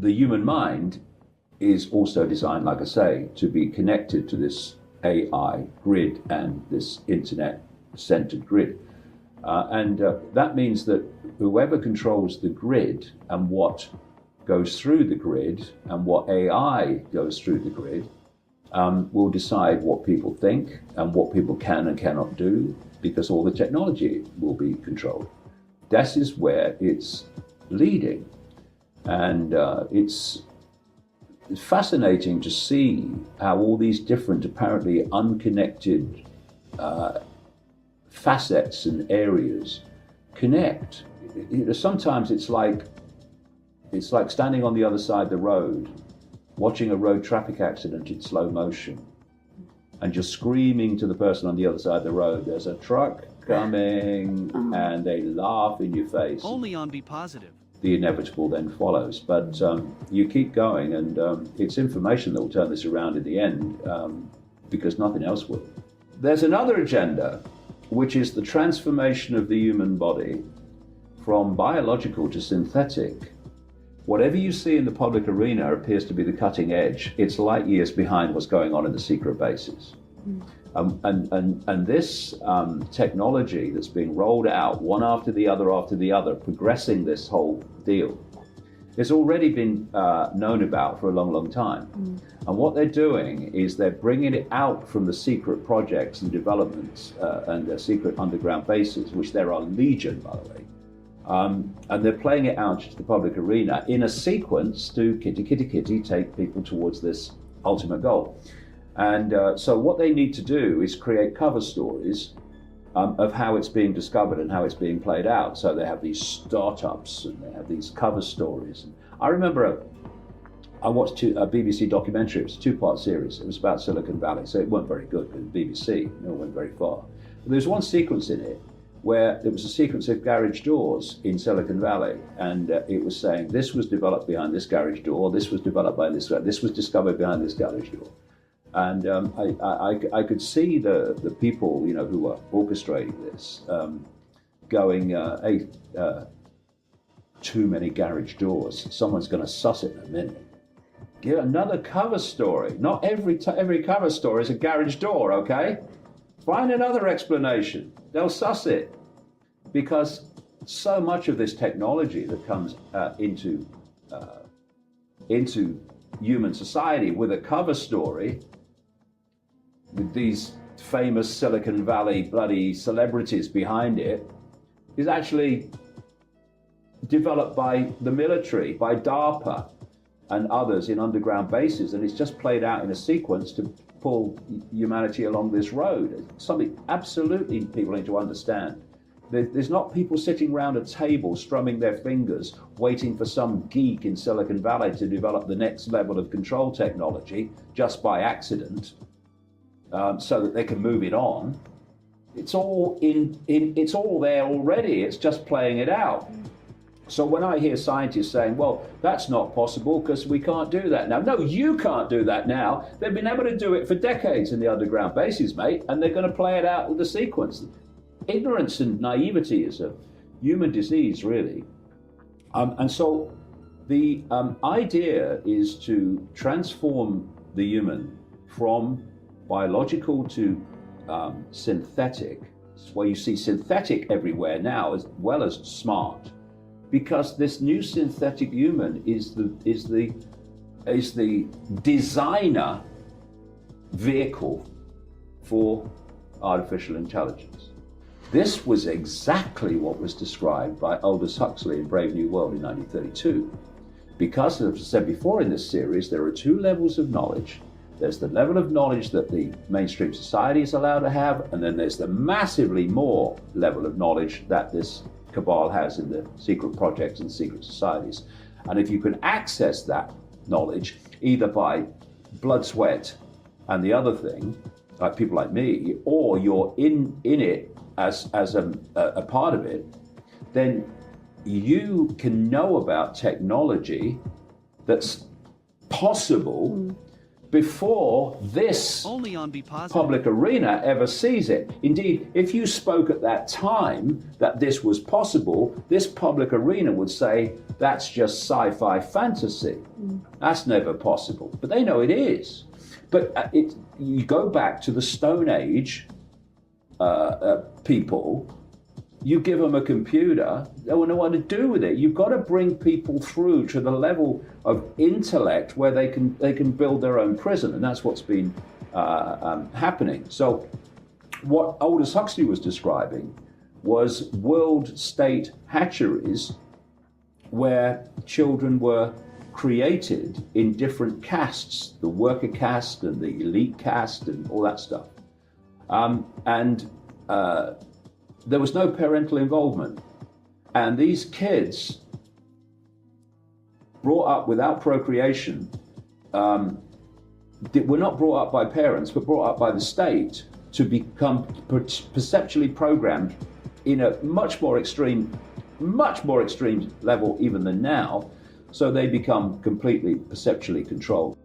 the human mind is also designed, like I say, to be connected to this AI grid and this internet-centered grid. And that means that whoever controls the grid and what goes through the grid and what AI goes through the grid will decide what people think and what people can and cannot do, because all the technology will be controlled. This is where it's leading. And it's fascinating to see how all these different, apparently unconnected facets and areas connect. Sometimes it's like standing on the other side of the road, watching a road traffic accident in slow motion, and just screaming to the person on the other side of the road, "There's a truck coming," and they laugh in your face. Only on Be Positive. The inevitable then follows. But you keep going, and it's information that will turn this around in the end, because nothing else will. There's another agenda, which is the transformation of the human body from biological to synthetic. Whatever you see in the public arena appears to be the cutting edge. It's light years behind what's going on in the secret bases. And this technology that's being rolled out one after the other, progressing this whole deal, it's already been known about for a long, long time. And what they're doing is they're bringing it out from the secret projects and developments and their secret underground bases, which there are legion, by the way. And they're playing it out to the public arena in a sequence to kitty, take people towards this ultimate goal. And so what they need to do is create cover stories of how it's being discovered and how it's being played out. So they have these startups and they have these cover stories. I remember I watched a BBC documentary. It was a two-part series. It was about Silicon Valley, so it wasn't very good because BBC, it went very far. But there's one sequence in it where it was a sequence of garage doors in Silicon Valley, and it was saying this was developed behind this garage door, this was developed by this was discovered behind this garage door. And I could see the people, who were orchestrating this, going, hey, too many garage doors. Someone's going to suss it in a minute. Give another cover story. Not every cover story is a garage door, okay? Find another explanation. They'll suss it. Because so much of this technology that comes into human society with a cover story, with these famous Silicon Valley bloody celebrities behind it, is actually developed by the military, by DARPA and others in underground bases, and it's just played out in a sequence to pull humanity along this road. It's something absolutely people need to understand. There's not people sitting around a table strumming their fingers waiting for some geek in Silicon Valley to develop the next level of control technology just by accident. So that they can move it on. It's all it's all there already. It's just playing it out. So when I hear scientists saying, well, that's not possible because we can't do that now. No, you can't do that now. They've been able to do it for decades in the underground bases, mate, and they're going to play it out with the sequence. Ignorance and naivety is a human disease, really. And so the idea is to transform the human from biological to synthetic, where you see synthetic everywhere now as well as smart, because this new synthetic human is the designer vehicle for artificial intelligence. This was exactly what was described by Aldous Huxley in Brave New World in 1932. Because, as I said before in this series, there are two levels of knowledge. There's the level of knowledge that the mainstream society is allowed to have, and then there's the massively more level of knowledge that this cabal has in the secret projects and secret societies. And if you can access that knowledge, either by blood, sweat, and the other thing, like people like me, or you're in it as a part of it, then you can know about technology that's possible, before this Only on Be Positive. public arena ever sees it. Indeed, if you spoke at that time that this was possible, this public arena would say, that's just sci-fi fantasy. That's never possible. But they know it is. But you go back to the Stone Age people, you give them a computer, they won't know what to do with it. You've got to bring people through to the level of intellect where they can build their own prison, and that's what's been happening. So what Aldous Huxley was describing was world state hatcheries where children were created in different castes, the worker caste and the elite caste and all that stuff. There was no parental involvement. And these kids, brought up without procreation, were not brought up by parents, but brought up by the state to become perceptually programmed in a much more extreme level even than now. So they become completely perceptually controlled.